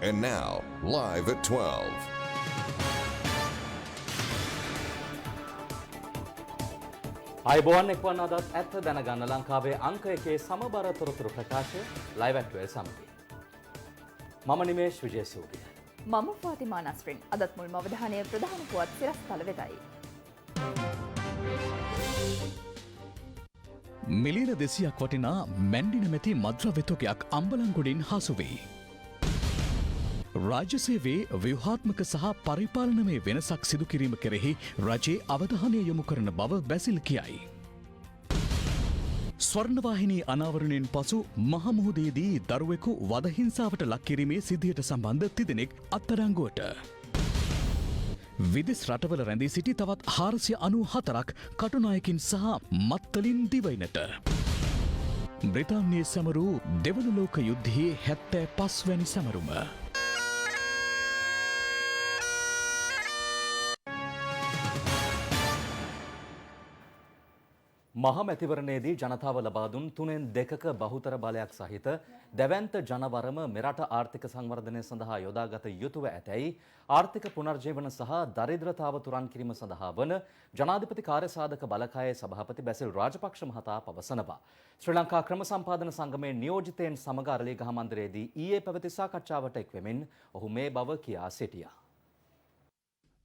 And now, live at 12. අයිබෝන් එක්වන්න අදත් ඇත්ත දැනගන්න ලංකාවේ අංක එකේ සමබර තොරතුරු ප්‍රකාශය ලයිව් ඇට් 12 සමගින්. මම නිමේෂ් විජේසූරිය. මම ෆාතිමා නස්රින්. අදත් මුල්ම අවධානය ප්‍රධාන පුවත් සිරස්තල වෙතයි. මිලියන 200ක් වටිනා මැන්ඩි නැමැති මද්‍රව්‍ය තොගයක් අම්බලන්ගොඩින් හසු වේ. රාජ්‍ය සේවයේ ව්‍යුහාත්මක සහ පරිපාලනමය වෙනසක් සිදු කිරීම කෙරෙහි රජයේ අවධානය යොමු කරන බව බැසිල් කියයි. ස්වර්ණවාහිනී අනාවරණයෙන් පසු මහමුහුදේදී දරුවෙකු වදහිංසාවට ලක් කිරීමේ සිද්ධියට සම්බන්ධ තිදෙනෙක් අත්අඩංගුවට. විදෙස් රටවල රැඳී සිටි තවත් 494ක් කටුනායකින් සහ මත්තලින් දිවයිනට. බ්‍රිතාන්‍යයේ සමරු දෙවන ලෝක යුද්ධයේ 75 වැනි සමරුම. මහ මැතිවරණයේදී ජනතාව ලබා දුන් 3/2ක බහුතර බලයක් සහිත දැවැන්ත ජනවරම මෙරට ආර්ථික සංවර්ධනය සඳහා යොදාගත යුතුව ඇතැයි ආර්ථික පුනර්ජීවන සහ දරිද්‍රතාව තුරන් කිරීම සඳහා වන ජනාධිපති කාර්යසාධක බලකායේ සභාපති බැසිල් රාජපක්ෂ මහතා පවසනවා. ශ්‍රී ලංකා ක්‍රම සම්පාදන සංගමේ නියෝජිතයින් සමග අරලියගහ මන්දිරයේදී ඊයේ පැවති සාකච්ඡාවට එක්වෙමින් ඔහු මේ බව කියා සිටියා.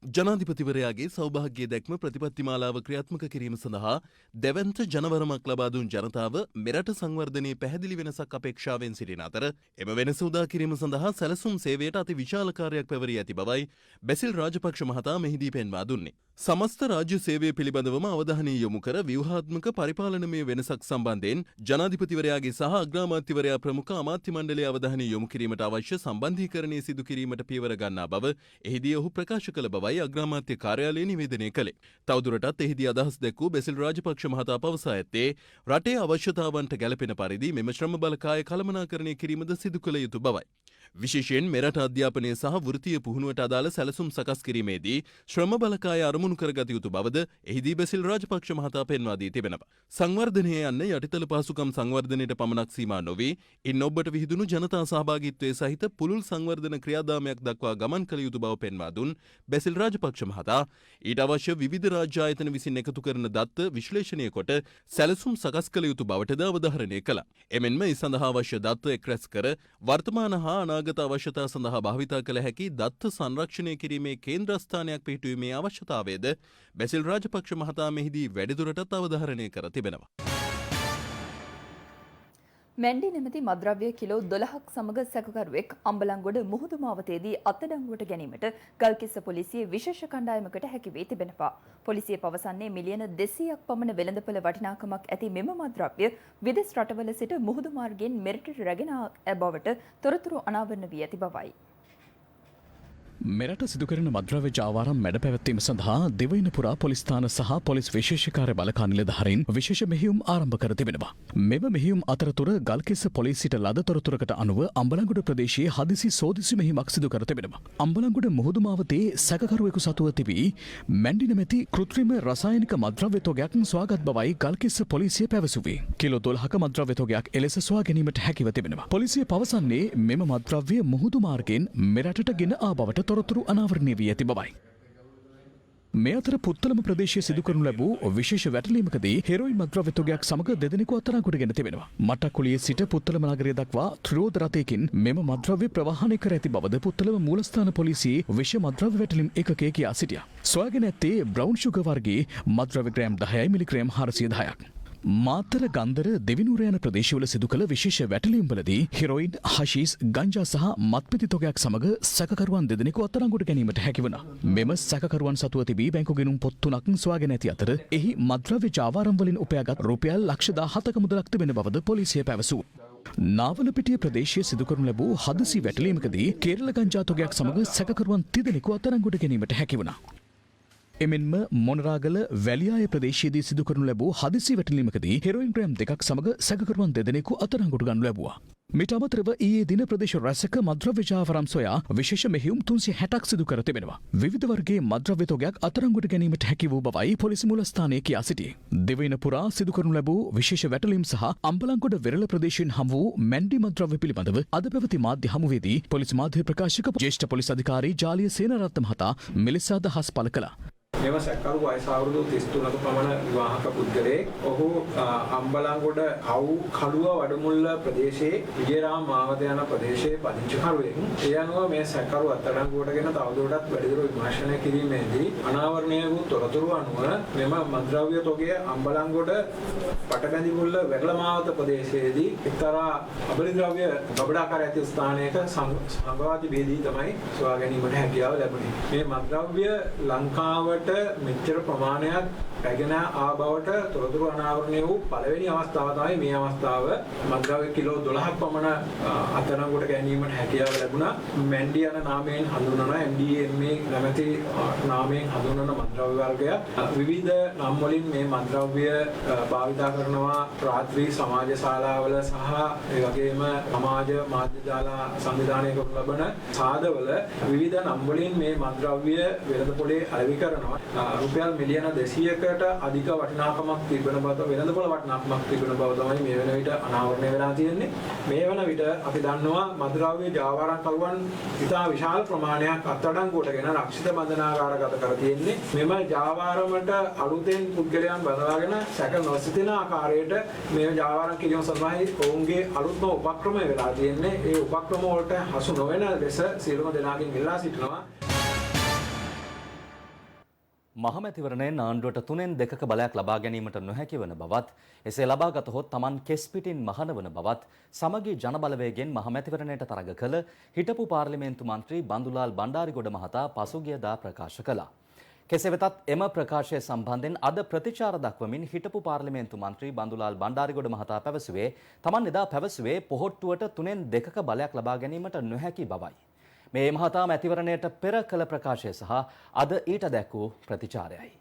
ජනාධිපතිවරයාගේ සෞභාග්‍ය දැක්ම ප්‍රතිපත්තිමාලාව ක්‍රියාත්මක කිරීම සඳහා දැවැන්ත ජනවරමක් ලබා දුන් ජනතාව මෙරට සංවර්ධනයේ පැහැදිලි වෙනසක් අපේක්ෂාවෙන් සිටින අතර එම වෙනස උදා කිරීම සඳහා සැලසුම් සේවයට අති විශාල කාර්යයක් පැවරී ඇති බවයි බැසිල් රාජපක්ෂ මහතා මෙහිදී පෙන්වා දුන්නේ. සමස්ත රාජ්‍ය සේවය පිළිබඳවම අවධානය යොමු කර ව්‍යුහාත්මක පරිපාලනමය වෙනසක් සම්බන්ධයෙන් ජනාධිපතිවරයාගේ සහ අග්‍රාමාත්‍යවරයා ප්‍රමුඛ අමාත්‍ය මණ්ඩලයේ අවධානය යොමු කිරීමට අවශ්‍ය සම්බන්ධීකරණය සිදු කිරීමට පියවර ගන්නා බව එහිදී ඔහු ප්‍රකාශ කළ බවයි අග්‍රාමාත්‍ය කාර්යාලය නිවේදනය කළේ. තවදුරටත් එහිදී අදහස් දැක්වූ බැසිල් රාජපක්ෂ මහතා පවසා ඇත්තේ රටේ අවශ්‍යතාවන්ට ගැළපෙන පරිදි මෙම ශ්‍රම බලකාය කළමනාකරණය කිරීමද සිදු කළ යුතු බවයි. විශේෂයෙන් මෙරට අධ්‍යාපනය සහ වෘත්තීය පුහුණුවට අදාළ සැලසුම් සකස් කිරීමේදී ශ්‍රම බලකාය අරමුණු කරගත යුතු බවද එහිදී බැසිල් රාජපක්ෂ මහතා පෙන්වා දී තිබෙනවා. සංවර්ධනය යන්න යටිතල පහසුකම් සංවර්ධනයට පමණක් සීමා නොවේ, ඉන් ඔබට විහිදුණු ජනතා සහභාගීත්වයේ සහිත පුළුල් සංවර්ධන ක්‍රියාදාමයක් දක්වා ගමන් කළ යුතු බව පෙන්වා දුන් බැසිල් රාජපක්ෂ මහතා ඊට අවශ්‍ය විවිධ රාජ්‍ය ආයතන විසින් එකතු කරන දත්ත විශ්ලේෂණය කොට සැලසුම් සකස් කළ යුතු බවටද අවධාරණය කළා. එමෙන්ම ඒ සඳහා අවශ්‍ය දත්ත එක් රැස් කර වර්තමාන හා අනාගත අවශ්‍යතා සඳහා භාවිතා කළ හැකි දත්ත සංරක්ෂණය කිරීමේ කේන්ද්‍රස්ථානයක් පිහිටුවීමේ අවශ්‍යතාවයද බැසිල් රාජපක්ෂ මහතා මෙහිදී වැඩිදුරටත් අවධාරණය කර තිබෙනවා. මැන්ඩි නැමැති මද්‍රව්‍ය කිලෝ 12ක් සමග සැකකරුවෙක් අම්බලන්ගොඩ මුහුදු මාවතේදී අත්අඩංගුවට ගැනීමට ගල්කිස්ස පොලිසියේ විශේෂ කණ්ඩායමකට හැකි වී තිබෙනවා. පොලිසිය පවසන්නේ මිලියන 200ක් පමණ වෙළඳපොළ වටිනාකමක් ඇති මෙම මද්‍රව්‍ය විදෙස් රටවල සිට මුහුදු මාර්ගයෙන් මෙරටට රැගෙන බවට තොරතුරු අනාවරණ වී ඇති බවයි. මෙරට සිදුකරන මද්‍රව්‍ය ජාවාරම් මැඩ පැවැත්වීම සඳහා දෙවයින පුරා පොලිස් ස්ථාන සහ පොලිස් විශේෂකාර්ය බලකා නිලධාරීන් විශේෂ මෙහෙයුම් ආරම්භ කර තිබෙනවා. මෙම මෙහෙයුම් අතරතුර ගල්කිස්ස පොලිසියට ලද තොරතුරකට අනුව අම්බලන්ගොඩ ප්‍රදේශයේ හදිසි සෝදිසි මෙහෙයුමක් සිදු කර තිබෙනවා. අම්බලන්ගොඩ මුහුදු මාවතේ සැකකරුවෙකු සතුව තිබී මැන්ඩි නැමැති කෘත්‍රිම රසායනික මද්‍රව්‍ය තොගයක් සොයාගත් බවයි ගල්කිස්ස පොලිසිය පැවසුවේ. කිලෝ 12ක මද්‍රව්‍ය තොගයක් එලෙස සොයා ගැනීමට හැකිව තිබෙනවා. පොලිසිය පවසන්නේ මෙම මද්‍රව්‍ය මුහුදු මාර්ගයෙන් මෙරටට ගෙන ආ බවට තොරතුරු අනාවරණය වී ඇති බවයි. මේ අතර පුත්තලම ප්‍රදේශයේ සිදු කරනු ලැබූ විශේෂ වැටලීමකදී හෙරොයින් මද්‍රව්‍ය තොගයක් සමග දෙදෙනෙකු අත්අඩංගුවට තිබෙනවා. මට්ටක්කුලියේ සිට පුත්තලම නගරය දක්වා ත්‍රිරෝද රථයකින් මෙම මද්‍රව්‍ය ප්‍රවාහනය කර ඇති බවද පුත්තලම මූලස්ථාන පොලිසියේ විශේෂ මද්‍රව්‍ය වැටලීම් ඒකකයේ කියා සිටියා. සොයාගෙන ඇත්තේ බ්‍රවුන් ෂුගර් වර්ගයේ මද්‍රව්‍ය ග්‍රෑම් 10යි මිලිග්‍රෑම් 410ක්. මාතර ගන්දර දෙවිනුර යන ප්‍රදේශවල සිදු කළ විශේෂ වැටලීම්වලදී හෙරොයින්, හෂීස්, ගංජා සහ මත්පැති තොගයක් සමග සැකකරුවන් දෙදෙනෙකු අත්අඩංගුවට ගැනීමට හැකි වුණා. මෙම සැකකරුවන් සතුව තිබී බැංකු ගිණුම් පොත් 3ක් සොයාගෙන ඇති අතර එහි මද්‍රව්‍ය ජාවාරම් වලින් උපයාගත් රුපියල් ලක්ෂ 17ක මුදලක් තිබෙන බවද පොලිසිය පැවසුවා. නාවලපිටිය ප්‍රදේශයේ සිදු කරනු ලැබූ හදිසි වැටලීමකදී කේරළ ගංජා තොගයක් සමග සැකකරුවන් තිදෙනෙකු අත්අඩංගුවට ගැනීමට හැකි වුණා. එමෙන්ම මොනරාගල වැලියාය ප්‍රදේශයේදී සිදු කරනු ලැබූ හදිසි වැටලීමකදී හෙරොයින් ග්‍රෑම් 2ක් සමග සැකකරුවන් දෙදෙනෙකු අත්අඩංගුවට ගනු ලැබුවා. මිට අමතරව ඊයේ දින ප්‍රදේශ රැසක මද්‍රව්‍ය ජාවාරම් සොයා විශේෂ මෙහෙයුම් 360ක් සිදු කර තිබෙනවා. විවිධ වර්ගයේ මද්‍රව්‍ය තොගයක් අත්අඩංගුවට ගැනීමට හැකි වූ බවයි පොලිස් මුලස්ථානයේ කියා සිටියේ. දිවයින පුරා සිදු කරනු ලැබූ විශේෂ වැටලීම් සහ අම්බලන්ගොඩ වෙරළ ප්‍රදේශයෙන් හමු වූ මැන්ඩි මද්‍රව්‍ය පිළිබඳව අද පැවති මාධ්‍ය හමුවේදී පොලිස් මාධ්‍ය ප්‍රකාශක ජ්‍යෙෂ්ඨ පොලිස් අධිකාරී ජාලිය සේනරත්න මහතා මෙලෙස අදහස් පළ කළා. මෙම සැකකරු වයස අවුරුදු 33ක පමණ විවාහක පුද්ගලයෙක්. ඔහු අම්බලන්ගොඩ අවු කළුව වඩමුල්ල ප්‍රදේශයේ විජේරාම මාවත යන ප්‍රදේශයේ පදිංචිකරුවෙක්. ඒ අනුව මේ සැකකරු අත්අඩංගුවටගෙන තවදුරටත් වැඩිදුර විමර්ශනය කිරීමේදී අනාවරණය වූ තොරතුරු අනුව මෙම මද්‍රව්‍ය තොගය අම්බලන්ගොඩ පටබැඳිමුල්ල වෙරළ මාවත ප්‍රදේශයේදී එක්තරා අබලිද්‍රව්‍ය ගබඩා කර ඇති ස්ථානයක සංඝවාදී බේදී තමයි සොයා ගැනීමට හැකියාව ලැබුණේ. මේ මද්‍රව්‍ය ලංකාවට මෙච්චර ප්‍රමාණයක් පැගෙන ආ බවට තොරතුරු අනාවරණය වූ පළවෙනි අවස්ථාව තමයි මේ අවස්ථාව. මද්‍රව්‍ය කිලෝ 12ක් පමණ අත්අඩංගුවට ගැනීමට හැකියාව ලැබුණා. මැන්ඩි යන නාමයෙන් හඳුන්වන MDMA නැමැති නාමයෙන් හඳුන්වන මද්‍රව්‍ය වර්ගය විවිධ නම් වලින් මේ මද්‍රව්‍ය භාවිතා කරනවා. රාත්‍රී සමාජ ශාලාවල සහ ඒ වගේම සමාජ මාධ්‍ය ජාලා සංවිධානය කරන ලබන සාදවල විවිධ නම් වලින් මේ මද්‍රව්‍ය වෙළඳපොලේ අලෙවි කරනවා. රුපියල් මිලියන 200කට අධික වටිනාකමක් තිබෙන බව වෙළඳපොළ වටිනාකමක් තිබෙන බව තමයි මේ වෙන විට අනාවරණය වෙලා තියෙන්නේ. මේ වන විට අපි දන්නවා මද්‍රව්‍ය ජාවාරම් කරුවන් ඉතා විශාල ප්‍රමාණයක් අත්අඩංගුවටගෙන රක්ෂිත බන්ධනාගාරගත කර තියෙන්නේ. මෙම ජාවාරමට අලුතෙන් පුද්ගලයන් බඳවාගෙන සැක නොසිතින ආකාරයට මේ ජාවාරම් කිරීම සඳහායි ඔවුන්ගේ අලුත්ම උපක්‍රම වෙලා තියෙන්නේ. ඒ උපක්‍රම වලට හසු නොවන ලෙස සියලුම දෙනාගෙන් ඉල්ලා සිටිනවා. මහමැතිවරණයෙන් ආණ්ඩුවට 3/2ක බලයක් ලබා ගැනීමට නොහැකි වන බවත්, එසේ ලබා ගතහොත් Taman කෙස් පිටින් මහන වන බවත් සමගි ජනබලවේගෙන් මහමැතිවරණයට තරඟ කළ හිටපු පාර්ලිමේන්තු මන්ත්‍රී බන්දුලාල් බණ්ඩාරිගොඩ මහතා පසුගියදා ප්‍රකාශ කළා. කෙසේ වෙතත් එම ප්‍රකාශය සම්බන්ධයෙන් අද ප්‍රතිචාර දක්වමින් හිටපු පාර්ලිමේන්තු මන්ත්‍රී බන්දුලාල් බණ්ඩාරිගොඩ මහතා පැවසුවේ Taman එදා පැවසුවේ පොහොට්ටුවට 3/2ක බලයක් ලබා ගැනීමට නොහැකි බවයි. මේ මහතා මැතිවරණයට පෙර කළ ප්‍රකාශය සහ අද ඊට දැක්වූ ප්‍රතිචාරයයි.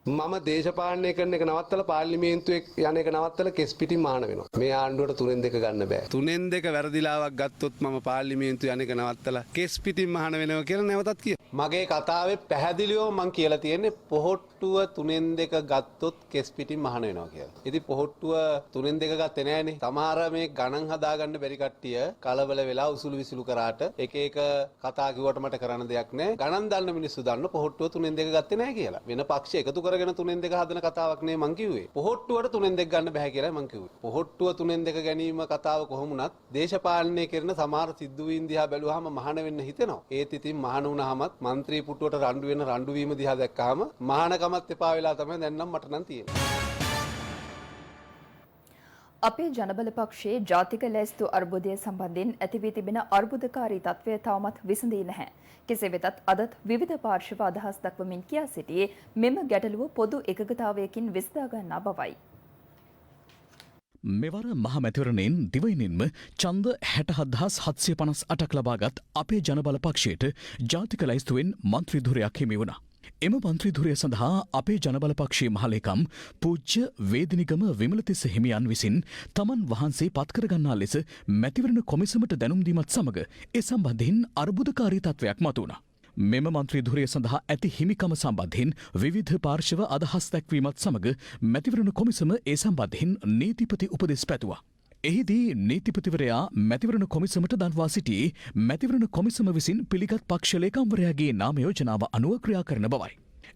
මම දේශපාලනය කරන එක නවත්තලා පාර්ලිමේන්තුවේ යන එක නවත්තලා කෙස් පිටින් මහාන වෙනවා. මේ ආණ්ඩුවට 3/2 ගන්න බෑ. 3/2 වැරදිලාවක් ගත්තොත් මම පාර්ලිමේන්තුව යන එක නවත්තලා කෙස් පිටින් මහාන වෙනවා කියලා නැවතත් කියනවා. මගේ කතාවේ පැහැදිලිවම මම කියලා තියෙන්නේ පොහොට්ටුව 3/2 ගත්තොත් කෙස් පිටින් මහාන වෙනවා කියලා. ඉතින් පොහොට්ටුව 3/2 ගත්තේ නෑනේ. සමහර මේ ගණන් හදාගන්න බැරි කට්ටිය කලබල වෙලා උසුළු විසුළු කරාට එක එක කතා කිව්වට මට කරන්න දෙයක් නෑ. ගණන් දන්න මිනිස්සු දන්න පොහොට්ටුව 3/2 ගත්තේ නෑ කියලා. වෙන පක්ෂ එකතු කරගෙන 3/2 හදන කතාවක් නේ මං කිව්වේ. පොහොට්ටුවට 3/2 ගන්න බෑ කියලා මං කිව්වේ. පොහොට්ටුව 3/2 ගැනීම කතාව කොහොම වුණත් දේශපාලනය කරන සමහර සිද්ධවීන් දිහා බැලුවාම මහාන වෙන්න හිතෙනවා. ඒත් ඉතින් මහාන වුණාමත් മന്ത്രി පුටුවට රණ්ඩු වෙන රණ්ඩු වීම දිහා දැක්කාම මහානකමත් එපා වෙලා තමයි දැන් නම් මට නම් තියෙන්නේ. අපේ ජනබල පක්ෂයේ ජාතික ලැයිස්තු අර්බුදය සම්බන්ධයෙන් ඇති වී තිබෙන අර්බුදකාරී තත්ත්වය තවමත් විසඳී නැහැ. කෙසේ වෙතත් අදත් විවිධ පාර්ශ්ව අදහස් දක්වමින් කියා සිටියේ මෙම ගැටලුව පොදු එකගතාවයකින් විසඳා ගන්නා බවයි. මෙවර මහමැතිවරණයෙන් දිවයිනින්ම ඡන්ද 67758ක් ලබාගත් අපේ ජනබල පක්ෂයට ජාතික ලැයිස්තුවෙන් මන්ත්‍රී ධුරයක් හිමි වුණා. එම මන්ත්‍රී ධුරය සඳහා අපේ ජනබල පක්ෂයේ මහලේකම් පූජ්‍ය වේදිනිගම විමලතිස්ස හිමියන් විසින් තමන් වහන්සේ පත්කරගන්නා ලෙස මැතිවරණ කොමිසමට දැනුම් දීමත් සමග ඒ සම්බන්ධයෙන් අර්බුදකාරී තත්ත්වයක් මතුවුණා. මෙම මන්ත්‍රී ධුරය සඳහා ඇති හිමිකම සම්බන්ධයෙන් විවිධ පාර්ශව අදහස් දැක්වීමත් සමග මැතිවරණ කොමිසම ඒ සම්බන්ධයෙන් නීතිපති උපදෙස් පැතුවා. එහිදී නීතිපතිවරයා මැතිවරණ කොමිසමට දන්වා සිටියේ මැතිවරණ කොමිසම විසින් පිළිගත් පක්ෂ ලේකම්වරයාගේ නාම යෝජනාව අනුව ක්‍රියා කරන බවයි.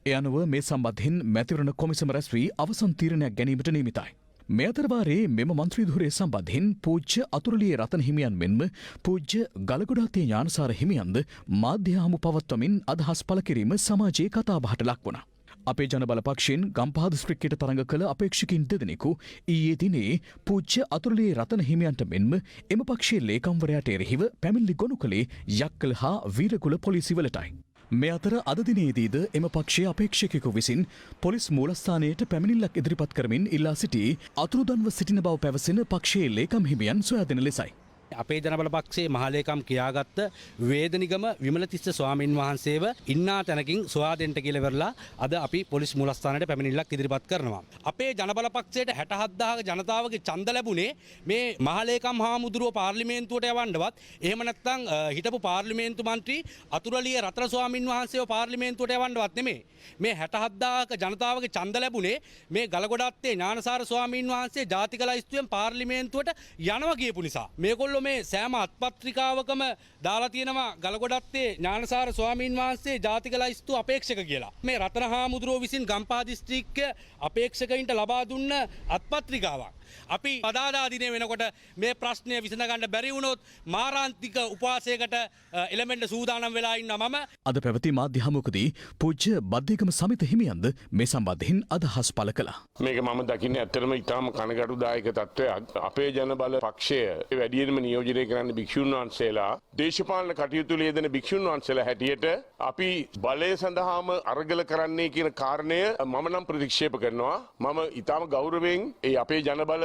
ඒ අනුව මේ සම්බන්ධයෙන් මැතිවරණ කොමිසම රැස් වී අවසන් තීරණයක් ගැනීමට නියමිතයි. මේ අතරවාරයේ මෙම මන්ත්‍රී ධුරය සම්බන්ධයෙන් පූජ්‍ය අතුරුලියේ රතන හිමියන් මෙන්ම පූජ්‍ය ගලගොඩාතේ ඥානසාර හිමියන්ද මාධ්‍ය හමු පවත්වමින් අදහස් පළ කිරීම සමාජයේ කතාබහට ලක් වුණා. අපේ ජනබල පක්ෂයෙන් ගම්පහ දිස්ත්‍රික්කයට තරඟ කළ අපේක්ෂකින් දෙදෙනෙකු ඊයේ දිනේ පූජ්‍ය අතුරුලියේ රතන හිමියන්ට මෙන්ම එම පක්ෂයේ ලේකම්වරයාට එරෙහිව පැමිණිලි ගොනු කළේ යක්කල හා වීරකුල පොලිසිවලටයි. මේ අතර අද දිනේදීද එම පක්ෂයේ අපේක්ෂකයෙකු විසින් පොලිස් මූලස්ථානයට පැමිණිල්ලක් ඉදිරිපත් කරමින් ඉල්ලා සිටි අතුරුදන්ව සිටින බව පැවසෙන පක්ෂයේ ලේකම් හිමියන් සොයා දෙන ලෙසයි. අපේ ජනබල පක්ෂයේ මහලේකම් කියාගත්ත වේදනිගම විමලතිස්ස ස්වාමීන් වහන්සේව ඉන්නා තැනකින් සොයා දෙන්න කියලා වෙරලා අද අපි පොලිස් මූලස්ථානයට පැමිණිල්ලක් ඉදිරිපත් කරනවා. අපේ ජනබල පක්ෂයට 67000 ජනතාවගේ ඡන්ද ලැබුණේ මේ මහලේකම් හාමුදුරුව පාර්ලිමේන්තුවට යවන්නවත් එහෙම නැත්නම් හිටපු පාර්ලිමේන්තු මන්ත්‍රී අතුරලිය රතන ස්වාමීන් වහන්සේව පාර්ලිමේන්තුවට යවන්නවත් නෙමෙයි. මේ 67000 ජනතාවගේ ඡන්ද ලැබුණේ මේ ගලගොඩත්තේ ඥානසාර ස්වාමීන් වහන්සේ ජාතික ලයිස්තුවෙන් පාර්ලිමේන්තුවට යනවා කියපු නිසා. මේගොල්ලෝ මේ සෑම අත්පත්‍රිකාවකම දාලා තියෙනවා ගලගොඩත්තේ ඥානසාර ස්වාමීන් වහන්සේ ජාතික ලයිස්තු අපේක්ෂක කියලා. මේ රතන හාමුදුරුවෝ විසින් ගම්පහ දිස්ත්‍රික්ක අපේක්ෂකයින්ට ලබා දුන්න අත්පත්‍රිකාවක්. අපි පදාදා දිනේ වෙනකොට මේ ප්‍රශ්නය විසඳගන්න බැරි වුණොත් මාරාන්තික උපවාසයකට එළමෙන්න සූදානම් වෙලා ඉන්නවා මම. අද පැවති මාධ්‍ය හමුවකදී පූජ්‍ය බද්දේගම සමිත හිමියන්ද මේ සම්බන්ධයෙන් අදහස් පළ කළා. මේක මම දකින්නේ ඇත්තටම ඉතාම කනගාටුදායක තත්ත්වයක්. අපේ ජනබල පක්ෂය වැඩියෙන්ම නියෝජනය කරන්න භික්ෂුන් වහන්සේලා දේශපාලන කටයුතු යෙදෙන භික්ෂුන් වහන්සේලා හැටියට අපි බලය සඳහාම අරගල කරන්නේ කියන කාරණය මම නම් ප්‍රතික්ෂේප කරනවා. මම ඉතාම ගෞරවයෙන් ඒ අපේ ජනබල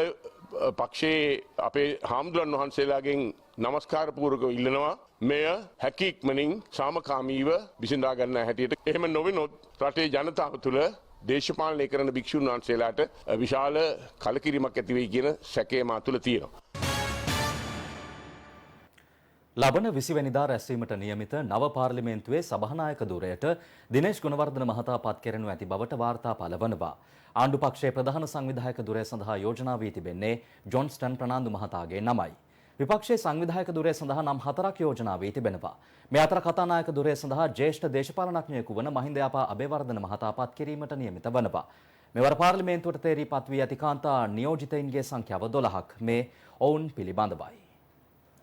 පක්ෂයේ අපේ හාමුදුරන් වහන්සේලාගෙන් නමස්කාර පූර්වකව ඉල්ලනවා මෙය හැකි ඉක්මනින් සාමකාමීව විසඳා ගන්න හැටියට. එහෙම නොවෙනොත් රටේ ජනතාව තුළ දේශපාලනය කරන භික්ෂුන් වහන්සේලාට විශාල කලකිරීමක් ඇති වෙයි කියන සැකය මා තුළ තියෙනවා. ලබන 20 වෙනිදා රැස්වීමට නියමිත නව පාර්ලිමේන්තුවේ සභානායක ධුරයට දිනේෂ් ගුණවර්ධන මහතා පත් කෙරෙනු ඇති බවට වාර්තා පළ වනවා. ආණ්ඩු පක්ෂයේ ප්‍රධාන සංවිධායක ධුරය සඳහා යෝජනා වී තිබෙන්නේ ජොන්ස්ටන් ප්‍රනාන්දු මහතාගේ නමයි. විපක්ෂයේ සංවිධායක ධුරය සඳහා නම් 4ක් යෝජනා වී තිබෙනවා. මේ අතර කතානායක ධුරය සඳහා ජ්‍යෙෂ්ඨ දේශපාලනඥයෙකු වන මහින්ද යාපා අබේවර්ධන මහතා පත් කිරීමට නියමිත වනවා. මෙවර පාර්ලිමේන්තුවට තේරී පත් වී ඇති කාන්තා නියෝජිතයින්ගේ සංඛ්‍යාව 12ක්. මේ ඔවුන් පිළිබඳවයි.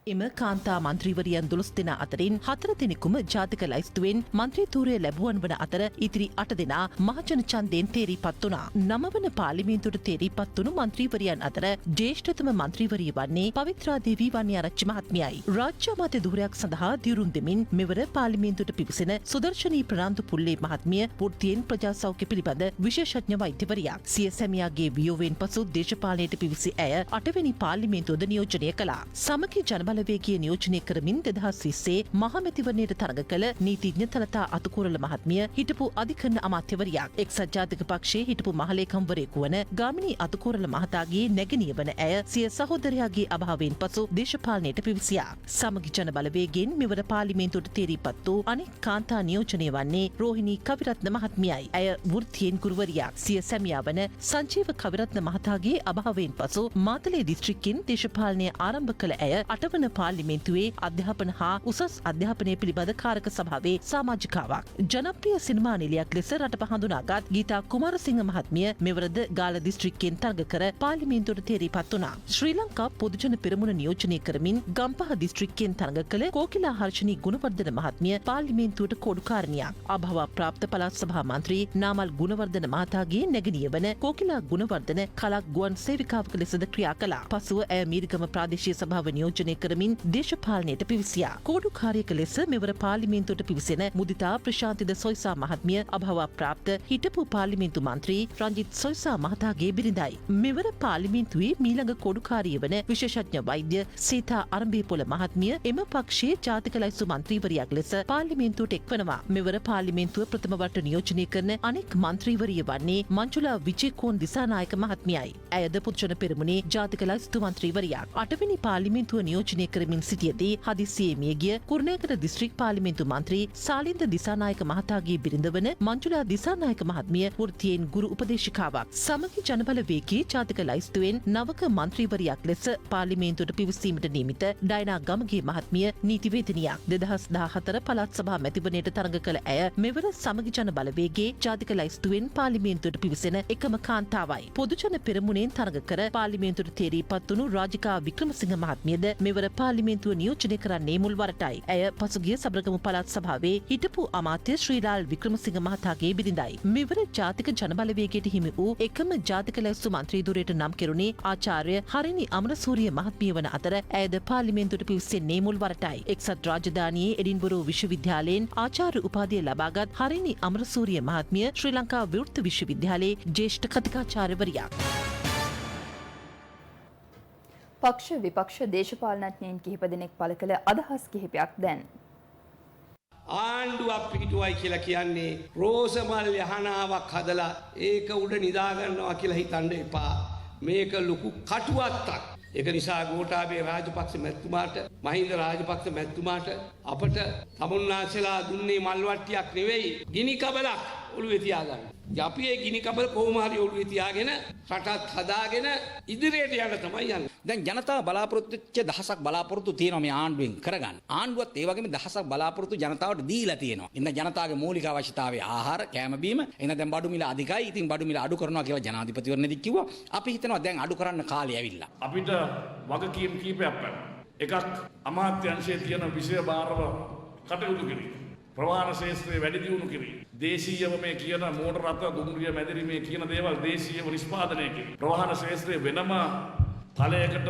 එම කාන්තා මන්ත්‍රීවරියන් 12 දෙනා අතරින් 4 දෙනෙකුම ජාතික ලයිස්තුවෙන් මන්ත්‍රීතූරය ලැබුවන් වන අතර ඉතිරි 8 දෙනා මහජන ඡන්දයෙන් තේරීපත් වුණා. 9 වන පාර්ලිමේන්තුවට තේරීපත් වුණු මන්ත්‍රීවරියන් අතර ජ්‍යෙෂ්ඨතම මන්ත්‍රීවරිය වන්නේ පවිත්‍රා දේවී වන්‍යාරච්චි මහත්මියයි. රාජ්‍ය අමාත්‍ය ධුරයක් සඳහා දියුරුම් දෙමින් මෙවර පාර්ලිමේන්තුවට පිවිසෙන සුදර්ශනී ප්‍රනාන්දු පුල්ලේ මහත්මිය වෘත්තියෙන් ප්‍රජා සෞඛ්‍ය පිළිබඳ විශේෂඥ වෛද්‍යවරියක්. සිය සැමියාගේ වියෝවෙන් පසු දේශපාලනයට පිවිසි ඇය 8 වෙනි පාර්ලිමේන්තුවද නියෝජනය කළා. සමගි බලවේගය නියෝජනය කරමින් 2020 මහමැතිවරණයට තරඟ කළ නීතිඥ තලතා අතුකෝරළ මහත්මිය හිටපු අධිකරණ අමාත්‍යවරියක්. එක්සත් ජාතික පක්ෂයේ හිටපු මහලේකම්වරයෙකු වන ගාමිණී අතුකෝරළ මහතාගේ නැගණිය වන ඇය සිය සහෝදරයාගේ අභාවයෙන් පසු දේශපාලනයට පිවිසියා. සමගි ජන බලවේගයෙන් මෙවර පාර්ලිමේන්තුවට තේරීපත් වූ අනෙක් කාන්තා නියෝජනය වන්නේ රෝහිණී කවිරත්න මහත්මියයි. ඇය වෘත්තියෙන් ගුරුවරියක්. සිය සැමියා වන සංජීව කවිරත්න මහතාගේ අභාවයෙන් පසු මාතලේ දිස්ත්‍රික්කෙන් දේශපාලනය ආරම්භ කළ ඇය 8 වන පාර්ලිමේන්තුවේ අධ්‍යාපන හා උසස් අධ්‍යාපනය පිළිබඳ කාරක සභාවේ සමාජිකාවක්. ජනප්‍රිය සිනමා නිලයක් ලෙස රට පහඳුනාගත් ගීතා කුමාරසිංහ මහත්මිය මෙවරද ගාල දිස්ත්‍රික්කයෙන් තරඟ කර පාර්ලිමේන්තුවට තේරීපත් වුණා. ශ්‍රී ලංකා පොදුජන පෙරමුණ නියෝජනය කරමින් ගම්පහ දිස්ත්‍රික්කයෙන් තරඟ කළ කෝකිලා හර්ෂණී ගුණවර්ධන මහත්මිය පාර්ලිමේන්තුවට කෝඩුකාරණියක්. අභාව ප්‍රාප්ත පළාත් සභා මන්ත්‍රී නාමල් ගුණවර්ධන මහතාගේ නැගණිය වන කෝකිලා ගුණවර්ධන කලක් ගුවන් සේවිකාවක ලෙසද ක්‍රියා කළා. පසුව ඇය මීරිගම ප්‍රාදේශීය සභාව නියෝජනය කරමින් දේශපාලනයට පිවිසියා. කෝඩුකාරියක ලෙස මෙවර පාර්ලිමේන්තුවට පිවිසෙන මුදිතා ප්‍රශාන්තිද සොයිසා මහත්මිය අභාව ප්‍රාප්ත හිටපු පාර්ලිමේන්තු මන්ත්‍රී රංජිත් සොයිසා මහතාගේ බිරිඳයි. මෙවර පාර්ලිමේන්තුවේ මීළඟ කෝඩුකාරිය වන විශේෂඥ වෛද්‍ය සීතා අරඹේපොළ මහත්මිය එම පක්ෂයේ ජාතික ලයිස්තු මන්ත්‍රීවරියක් ලෙස පාර්ලිමේන්තුවට එක්වනවා. මෙවර පාර්ලිමේන්තුව ප්‍රථම වරට නියෝජනය කරන අනෙක් මන්ත්‍රීවරිය වන්නේ මංජුලා විජේකෝන් දිසානායක මහත්මියයි. ඇයද පොදුජන පෙරමුණේ ජාතික ලයිස්තු මන්ත්‍රීවරියක්. 8 වෙනි පාර්ලිමේන්තුව නියෝජනය කරමින් සිටියදී හදිසියේ මියගිය කුරුණෑගල දිස්ත්‍රික් පාර්ලිමේන්තු මන්ත්‍රී සාලින්ද දිසානායක මහතාගේ බිරිඳ වන මංජුලා දිසානායක මහත්මිය වෘත්තියෙන් ගුරු උපදේශිකාවක්. සමගි ජනබලවේගයේ ජාතික ලයිස්තුවෙන් නවක මන්ත්‍රීවරියක් ලෙස පාර්ලිමේන්තුවට පිවිසීමට නියමිත ඩයනා ගමගේ මහත්මිය නීතිවේදිනියක්. 2014 පළාත් සභා මැතිවරණයට තරඟ කළ ඇය මෙවර සමගි ජනබලවේගයේ ජාතික ලයිස්තුවෙන් පාර්ලිමේන්තුවට පිවිසෙන එකම කාන්තාවයි. පොදුජන පෙරමුණෙන් තරඟ කර පාර්ලිමේන්තුවට තේරීපත් වුණු රාජිකා වික්‍රමසිංහ මහත්මියද මෙවර පාර්ලිමේන්තුව නියෝජනය කරන්නේ මුල් වරටයි. ඇය පසුගිය සබරගමු පළාත් සභාවේ හිටපු අමාත්‍ය ශ්‍රීලාල් වික්‍රමසිංහ මහතාගේ බිරිඳයි. මෙවර ජාතික ජනබලවේගයට හිමි වූ එකම ජාතික ලැයිස්තු මන්ත්‍රී ධුරයට නම් කෙරුණේ ආචාර්ය හරිනි අමරසූරිය මහත්මිය වන අතර ඇයද පාර්ලිමේන්තුවට පිවිසෙන්නේ මුල් වරටයි. එක්සත් රාජධානියේ එඩින්බරෝ විශ්වවිද්‍යාලයෙන් ආචාර්ය උපාධිය ලබාගත් හරිනි අමරසූරිය මහත්මිය ශ්‍රී ලංකා විවෘත විශ්වවිද්‍යාලයේ ජ්‍යෙෂ්ඨ කතිකාචාර්යවරියක්. පක්ෂ විපක්ෂ දේශපාලනඥයින් කිහිප දෙනෙක් පළ කළ අදහස් කිහිපයක් දැන්. ආණ්ඩුවක් පිටුවයි කියලා කියන්නේ රෝසමල් යහනාවක් හදලා ඒක උඩ නිදාගන්නවා කියලා හිතන්න එපා. මේක ලොකු කටුවත්තක්. ඒක නිසා ගෝඨාභය රාජපක්ෂ මැතිතුමාට මහින්ද රාජපක්ෂ මැතිතුමාට අපට තමුන්නාන්සලා දුන්නේ මල්වට්ටියක් නෙවෙයි ගිනි කබලක් ඔළුවේ තියාගන්න. අපි ඒ ගිනි කබල කොහොම හරි ඔළුවේ තියාගෙන රටත් හදාගෙන ඉදිරියට යන්න තමයි යන්නේ. දැන් ජනතාව බලාපොරොත්තු වෙච්ච දහසක් බලාපොරොත්තු තියෙනවා මේ ආණ්ඩුවෙන් කරගන්න. ආණ්ඩුවත් ඒ වගේම දහසක් බලාපොරොත්තු ජනතාවට දීලා තියෙනවා. ඉතින් ජනතාවගේ මූලික අවශ්‍යතාවය ආහාර, කෑම බීම. එහෙනම් දැන් බඩු මිල අධිකයි. ඉතින් බඩු මිල අඩු කරනවා කියලා ජනාධිපතිවරණෙදි කිව්වා. අපි හිතනවා දැන් අඩු කරන්න කාලය ඇවිල්ලා. අපිට වගකීම් කීපයක් පැන. එකක් අමාත්‍යංශයේ තියෙන විෂය භාරව කටයුතු කිරීම. ප්‍රවාහන ශේත්‍රයේ වැඩි දියුණු කිරීම. දේශීයව මේ කියන මෝටර රථ දුම්රිය මැදිරි මේ කියන දේවල් දේශීයව නිෂ්පාදනය කිරීම. ප්‍රවාහන ශේත්‍රයේ වෙනම තලයකට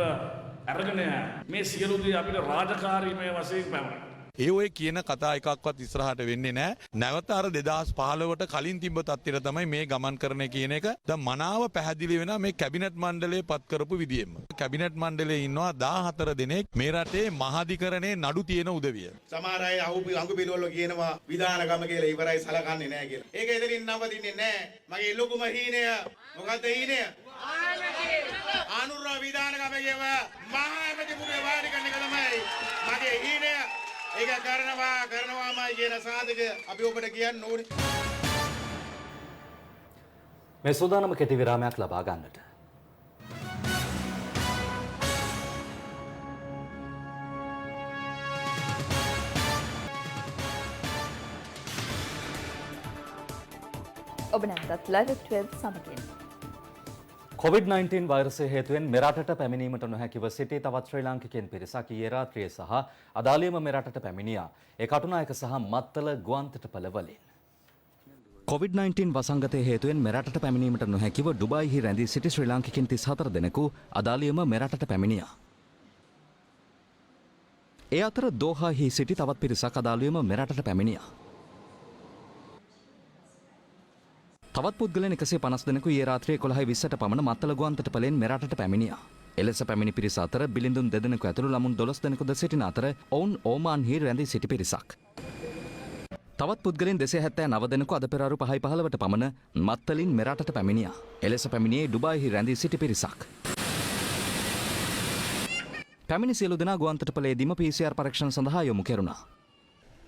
අරගෙන මේ සියලු දේ අපිට රාජකාරීමය වශයෙන් පැවරෙනවා. ඒ ඔය කියන කතා එකක්වත් ඉස්සරහට වෙන්නේ නැහැ. නැවත අර 2015ට කලින් තිබ්බ තත්ත්වයට තමයි මේ ගමන් කරන කියන එක දැන් මනාව පැහැදිලි වෙනවා මේ කැබිනට් මණ්ඩලයේ පත් කරපු විදියෙම. කැබිනට් මණ්ඩලයේ ඉන්නවා 14 දෙනෙක් මේ රටේ මහාධිකරණයේ නඩු තියෙන උදවිය. සමහර අය අඟු පිළිවෙල කියනවා විධානගම කියලා ඉවරයි සලකන්නේ නැහැ කියලා. ඒක එතනින් නවතින්නේ නැහැ. මගේ ලොකුම හීනය මොකද්ද හීනය? ආනුරා විධානගමයේ මහා ඇමතිතුමේ වාඩි කරන එක තමයි මගේ හීනය. ඒක කරනවාමයි කියන සාධක අපි ඔබට කියන්න ඕනේ. මේ සූදානම කෙටි විරාමයක් ලබා ගන්නට. ඔබ නැවතත් live 12 සමගින්. COVID-19 වෛරසය හේතුවෙන් මෙරටට පැමිණීමට නොහැකිව සිටි තවත් ශ්‍රී ලාංකිකයන් පිරිසක් ඊයේ රාත්‍රියේ සහ අදාළියම මෙරටට පැමිණියා. ඒ කටුනායක සහ මත්තල ගුවන්තොටුපළ වලින්. COVID-19 වසංගතය හේතුවෙන් මෙරටට පැමිණීමට නොහැකිව ඩුබායිහි රැඳී සිටි ශ්‍රී ලාංකිකයන් 34 දෙනෙකු අදාළියම මෙරටට පැමිණියා. ඒ අතර දෝහාහි සිටි තවත් පිරිසක් අදාළියම මෙරටට පැමිණියා. තවත් පුද්ගලයන් 150 දෙනෙකු ඊයේ රාත්‍රියේ 11:20ට පමණ මත්තල ගුවන්තොටුපළෙන් මෙරටට පැමිණියා. එලෙස පැමිණි පිරිස අතර බිලිඳුන් 2 දෙනෙකු ඇතුළු ළමුන් 12 දෙනෙකුද සිටින අතර ඔවුන් ඕමාන්හි රැඳී සිටි පිරිසක්. තවත් පුද්ගලයන් 279 දෙනෙකු අද පෙරවරු 5:15ට පමණ මත්තලින් මෙරටට පැමිණියා. එලෙස පැමිණියේ ඩුබායිහි රැඳී සිටි පිරිසක්. පැමිණි සියලු දෙනා ගුවන්තොටුපළේදීම PCR පරීක්ෂණ සඳහා යොමු කෙරුණා.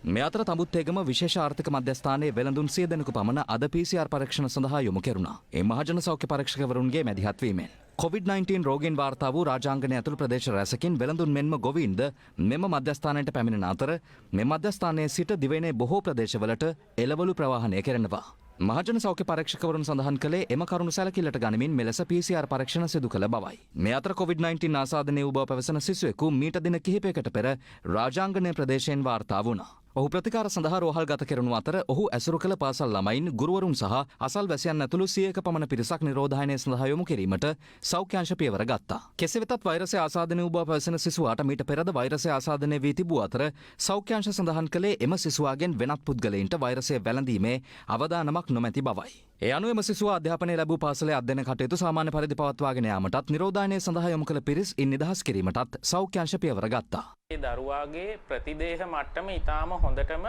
මේ අතර තඹුත්තේගම විශේෂ ආර්ථික මධ්‍යස්ථානයේ වෙළඳුන් 100 දෙනෙකු පමණ අද PCR පරීක්ෂණ සඳහා යොමු කෙරුණා. ඒ මහජන සෞඛ්‍ය පරීක්ෂකවරුන්ගේ මැදිහත් වීමෙන් COVID-19 රෝගීන් වාර්තා වූ රාජාංගනය ඇතුළු ප්‍රදේශ රැසකින් වෙළඳුන් මෙන්ම ගොවීන්ද මෙම මධ්‍යස්ථානයට පැමිණෙන අතර මේ මධ්‍යස්ථානයේ සිට දිවයිනේ බොහෝ ප්‍රදේශවලට එළවලු ප්‍රවාහනය කෙරෙනවා. මහජන සෞඛ්‍ය පරීක්ෂකවරුන් සඳහන් කළේ එම කරුණු සැලකිල්ලට ගනිමින් මෙලෙස PCR පරීක්ෂණ සිදු කළ බවයි. මේ අතර COVID-19 ආසාදනය වූ බව පැවසෙන සිසුවෙකු මීට දින කිහිපයකට පෙර රාජාංගනය ප්‍රදේශයෙන් වාර්තා වුණා. ඔහු ප්‍රතිකාර සඳහා රෝහල් ගත කෙරුණු අතර ඔහු ඇසුරු කළ පාසල් ළමයින් ගුරුවරුන් සහ අසල්වැසියන් ඇතුළු 100ක පමණ පිරිසක් නිරෝධායනය සඳහා යොමු කිරීමට සෞඛ්‍ය අංශ පියවර ගත්තා. කෙසේ වෙතත් වෛරසය ආසාදනය වූ බව පැවසෙන සිසුවාට මීට පෙරද වෛරසය ආසාදනය වී තිබූ අතර සෞඛ්‍ය අංශ සඳහන් කළේ එම සිසුවාගෙන් වෙනත් පුද්ගලයින්ට වෛරසය වැළඳීමේ අවදානමක් නොමැති බවයි. ඒ අනුව එම සිසුවා අධ්‍යාපනය ලැබූ පාසලේ අධ්‍යයන කටයුතු සාමාන්‍ය පරිදි පවත්වාගෙන යාමටත් නිරෝධායනය සඳහා යොමු කළ පිරිස් ඉන් නිදහස් කිරීමටත් සෞඛ්‍ය අංශ පියවර ගත්තා. දරුවාගේ ප්‍රතිදේහ මට්ටම ඉතාම හොඳටම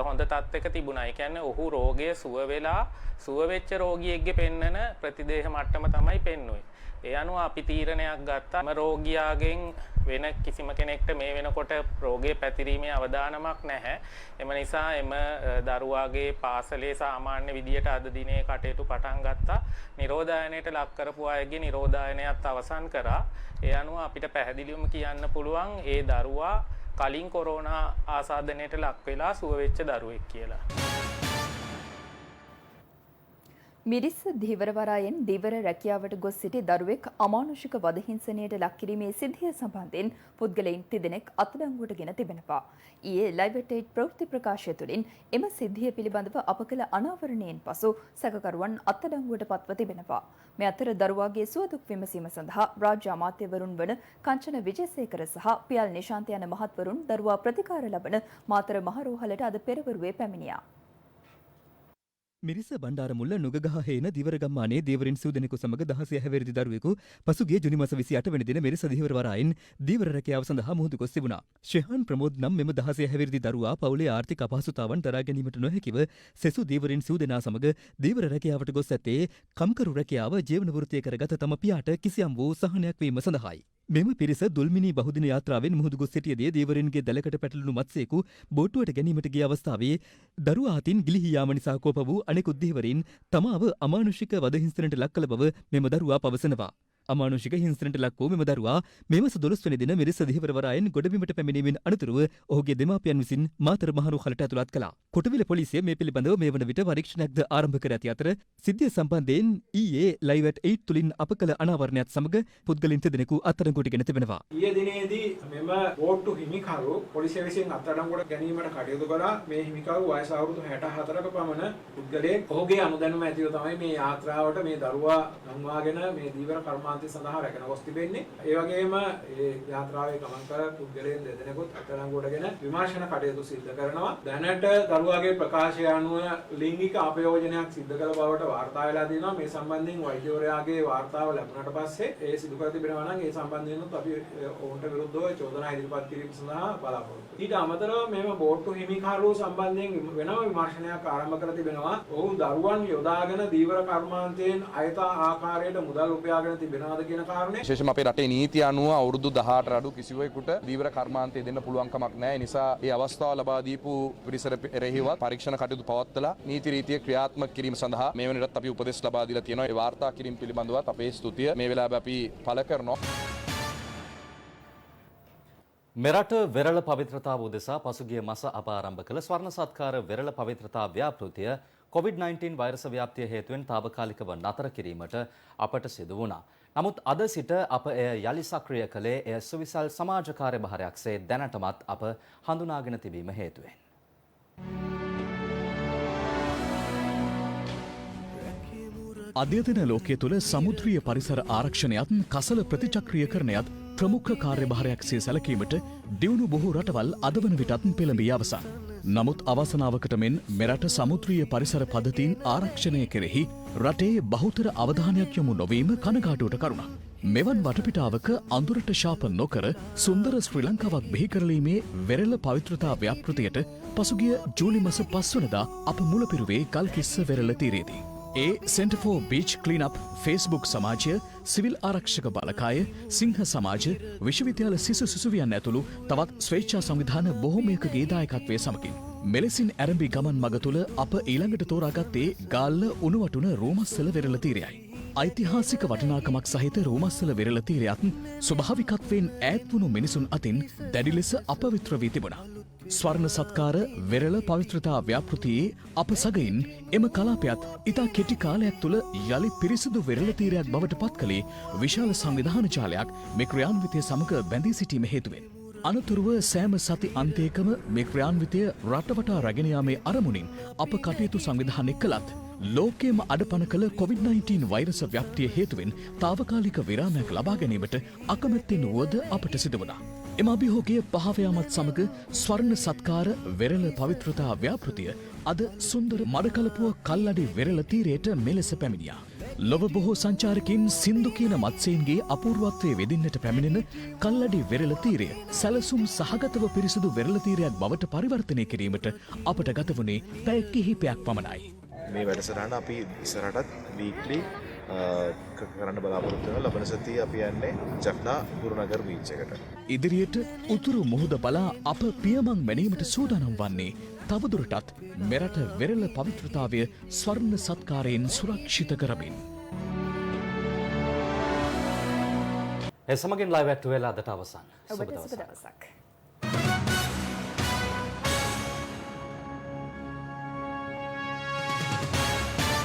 හොඳ තත්ත්වයක තිබුණා. ඒ කියන්නේ ඔහු රෝගය සුව වෙලා සුව වෙච්ච රෝගියෙක්ගේ පෙන්නන ප්‍රතිදේහ මට්ටම තමයි පෙන්වුවේ. ඒ අනුව අපි තීරණයක් ගත්තා රෝගියාගෙන් වෙන කිසිම කෙනෙක්ට මේ වෙනකොට රෝගය පැතිරීමේ අවදානමක් නැහැ. එම නිසා එම දරුවාගේ පාසලේ සාමාන්‍ය විදියට අද දිනේ කටයුතු පටන් ගත්තා. නිරෝධායනයට ලක් කරපු අයගේ නිරෝධායනයත් අවසන් කරා. ඒ අනුව අපිට පැහැදිලිවම කියන්න පුළුවන් ඒ දරුවා කලින් කොරෝනා ආසාදනයට ලක් වෙලා සුව වෙච්ච දරුවෙක් කියලා. මිරිස් ධීවරවරායෙන් ධීවර රැකියාවට ගොස් සිටි දරුවෙක් අමානුෂික වද හිංසනයට ලක් කිරීමේ සිද්ධිය සම්බන්ධයෙන් පුද්ගලයන් 3 දෙනෙක් අත්අඩංගුවට ගෙන තිබෙනවා. ඊයේ ලයිව් 8 ප්‍රවෘත්ති ප්‍රකාශය තුළින් එම සිද්ධිය පිළිබඳව අප කළ අනාවරණයෙන් පසු සැකකරුවන් අත්අඩංගුවට පත්ව තිබෙනවා. මේ අතර දරුවාගේ සුවදුක් විමසීම සඳහා රාජ්‍ය අමාත්‍යවරුන් වන කංචන විජේසේකර සහ පියල් නිශාන්ත යන මහත්වරුන් දරුවා ප්‍රතිකාර ලබන මාතර මහරෝහලට අද පෙරවරුවේ පැමිණියා. මිරිස බණ්ඩාරමුල්ල නුගගහ හේන දිවරගම්මානයේ දේවරින් සූදෙනෙකු සමග 16 හැවිරිදි දරුවෙකු පසුගිය ජුනි මාස 28 වෙනි දින මිරිස දිවර වරායින් දීවර රැකියාව සඳහා මුහුදු ගොස් තිබුණා. ශෙහාන් ප්‍රමෝද් නම් මෙම 16 හැවිරිදි දරුවා පවුලේ ආර්ථික අපහසුතාවන් දරා ගැනීමට නොහැකිව සෙසු දීවරින් සූදෙනා සමග දීවර රැකියාවට ගොස් ඇත්තේ කම්කරු රැකියාව ජීවන වෘත්තිය කරගත තම පියාට කිසියම් වූ සහනයක් වීම සඳහායි. මෙම පිරිස දුල්මිනී බහුදින යාත්‍රාවෙන් මුහුදු ගොස් සිටියදී දීවරින්ගේ දැලකට පැටළුණු මත්සේකු බෝට්ටුවට ගැනීමට ගිය අවස්ථාවේ දරුවා අතින් ගිලිහී යාම නිසා කෝප වූ අනෙකුත් දීවරින් තමාව අමානුෂික වද හිංසනයට ලක් කළ බව මෙම දරුවා පවසනවා. අමානුෂික හිංසනයට ලක් වූ මෙම දරුවා මේ මාස 12 වෙනි දින මිරිස දිහිවර වරායෙන් ගොඩබිමට පැමිණීමෙන් අනතුරුව ඔහුගේ දෙමාපියන් විසින් මාතර මහරු කලට ඇතුළත් කළා. කොටවිල පොලිසිය මේ පිළිබඳව මේ වන විට පරීක්ෂණයක්ද ආරම්භ කර ඇති අතර සිද්ධිය සම්බන්ධයෙන් ඊයේ ලයිව් ඇට් 8 තුලින් අප කළ අනාවරණයත් සමග පුද්ගලයන් දෙදෙනෙකු අත්අඩංගුවට ගෙන තිබෙනවා. ඊයේ දිනේදී මෙම බෝට්ටු හිමිකරු පොලිසිය විසින් අත්අඩංගුවට ගැනීමට කටයුතු කළා. මේ හිමිකරු වයස අවුරුදු 64ක පමණ පුද්ගලයෙක්. ඔහුගේ අනුදැනුම ඇතිව තමයි මේ යාත්‍රාවට මේ දරුවා නංවාගෙන මේ දීවර කර්මාන්තය සඳහා රැගෙන ගොස් තිබෙන්නේ. ඒ වගේම මේ යාත්‍රාවේ ගමන් කර පුද්ගලයන් දෙදෙනෙකුත් අත්අඩංගුවටගෙන විමර්ශන කටයුතු සිදු කරනවා. දැනට දරුවාගේ ප්‍රකාශය අනුව ලිංගික අපයෝජනයක් සිදු කළ බවට වාර්තා වෙලා තියෙනවා. මේ සම්බන්ධයෙන් වෛද්‍යවරයාගේ වාර්තාව ලැබුණාට පස්සේ ඒ සිදු කර තිබෙනවා නම් ඒ සම්බන්ධයෙන් අපි ඔවුන්ට විරුද්ධව චෝදනා ඉදිරිපත් කිරීම සඳහා බලාපොරොත්තු. ඊට අමතරව මෙම බෝට්ටු හිමිකරු සම්බන්ධයෙන් වෙනම විමර්ශනයක් ආරම්භ කර තිබෙනවා. ඔහු දරුවන් යොදාගෙන දීවර කර්මාන්තයෙන් අයථ ආකාරයට මුදල් උපයාගෙන තිබෙනවාද කියන කාරණේ. විශේෂයෙන්ම අපේ රටේ නීතිය අනුව අවුරුදු 18 අඩු කිසිවෙකුට දීවර කර්මාන්තය දෙන්න පුළුවන් කමක් නැහැ. ඒ නිසා මේ අවස්ථාව ලබා දීපු පිරිසට එරෙහිවත් පරීක්ෂණ කටයුතු පවත්වලා නීති රීතිය ක්‍රියාත්මක කිරීම සඳහා මේ වෙනකොටත් අපි උපදෙස් ලබා දීලා තියෙනවා. ඒ වාර්තා කිරීම පිළිබඳවත් අපේ ස්තුතිය මේ වෙලාවේ අපි පළ කරනවා. මෙරට වෙරළ පවිත්‍රතාව උදෙසා පසුගිය මාස අප ආරම්භ කළ ස්වර්ණ සත්කාර වෙරළ පවිත්‍රතා ව්‍යාපෘතිය COVID-19 වෛරස ව්‍යාප්තිය හේතුවෙන් తాවකාලිකව නතර කිරීමට අපට සිදු වුණා. නමුත් අද සිට අප එය යලි සක්‍රිය කළේ එය සුවිසල් සමාජ කාර්යභාරයක්සේ දැනටමත් අප හඳුනාගෙන තිබීම හේතුවෙන්. අධ්‍යතන ලෝකයේ තුළ සමුද්‍රීය පරිසර ආරක්ෂණයත් කසල ප්‍රතිචක්‍රීයකරණයත් ප්‍රමුඛ කාර්යභාරයක් සේ සැලකීමට දියුණු බොහෝ රටවල් අද වන විටත් පෙළඹී අවසන්. නමුත් අවසනාවකට මෙන් මෙරට සමුද්‍රීය පරිසර පද්ධතීන් ආරක්ෂණය කෙරෙහි රටේ බහුතර අවධානයක් යොමු නොවීම කනගාටුවට කරුණක්. මෙවන් වටපිටාවක අඳුරට ශාප නොකර සුන්දර ශ්‍රී ලංකාවක් බිහි කරලීමේ වෙරළ පවිත්‍රතා ව්‍යාපෘතියට පසුගිය ජූලි මාස 5 වෙනිදා අප මුලපිරුවේ ගල්කිස්ස වෙරළ තීරයේදී. ඒ Center for Beach Cleanup Facebook සමාජය, සිවිල් ආරක්ෂක බලකාය, සිංහ සමාජ, විශ්වවිද්‍යාල සිසු සිසුවියන් ඇතුළු තවත් ස්වේච්ඡා සංවිධාන බොහෝමයකගේ දායකත්වය සමගින් මෙලෙසින් ඇරඹි ගමන් මග තුළ අප ඊළඟට තෝරාගත්තේ ගාල්ල උණුවටුන රෝමස්සල වෙරළ තීරයයි. ඓතිහාසික වටිනාකමක් සහිත රෝමස්සල වෙරළ තීරයත් ස්වභාවිකත්වයෙන් ඈත් වුණු මිනිසුන් අතින් දැඩි ලෙස අපවිත්‍ර වී තිබුණා. ස්වර්ණ සත්කාර වෙරළ පවිත්‍රතා ව්‍යාපෘතියේ අප සගයින් එම කලාපයත් ඉතා කෙටි කාලයක් තුළ යළි පිරිසිදු වෙරළ තීරයක් බවට පත් කළේ විශාල සංවිධාන ජාලයක් මේ ක්‍රියාන්විතය සමග බැඳී සිටීම හේතුවෙන්. අනතුරුව සෑම සති අන්තයකම මේ ක්‍රියාන්විතය රටවටා රැගෙන යාමේ අරමුණින් අප කටයුතු සංවිධානය කළත් ලෝකයේම අඩපණ කළ COVID-19 වෛරස ව්‍යාප්තිය හේතුවෙන් තාවකාලික විරාමයක් ලබා ගැනීමට අකමැත්තෙන් වුවද අපට සිදු වුණා. එම අභියෝගය පහව යාමත් සමග ස්වර්ණ සත්කාර වෙරළ පවිත්‍රතා ව්‍යාපෘතිය අද සුන්දර මඩකලපුව කල්ලඩි වෙරළ තීරයට මෙලෙස පැමිණියා. ලොව බොහෝ සංචාරකින් සින්දු කියන මත්ස්‍යයන්ගේ අපූර්වත්වය වෙදින්නට පැමිණෙන කල්ලඩි වෙරළ තීරය සැලසුම් සහගතව පිරිසිදු වෙරළ තීරයක් බවට පරිවර්තනය කිරීමට අපට ගත වුණේ පැය කිහිපයක් පමණයි. මේ වැඩසටහන අපි ඉස්සරහටත් වීක්ලි කරන්න බලාපොරොත්තු වෙනවා. ලබන සතියේ අපි යන්නේ ජෆ්නා ගුරුනගර් බීච් එකට. ඉදිරියට උතුරු මුහුද බලා අප පියමන් මැනීමට සූදානම් වන්නේ තවදුරටත් මෙරට වෙරළ පවිත්‍රතාවය ස්වර්ණ සත්කාරයෙන් සුරක්ෂිත කරමින්. ඒ සමගින් ලයිව් ඇට් වෙලා අදට අවසන්. ඔබට සුබ දවසක්.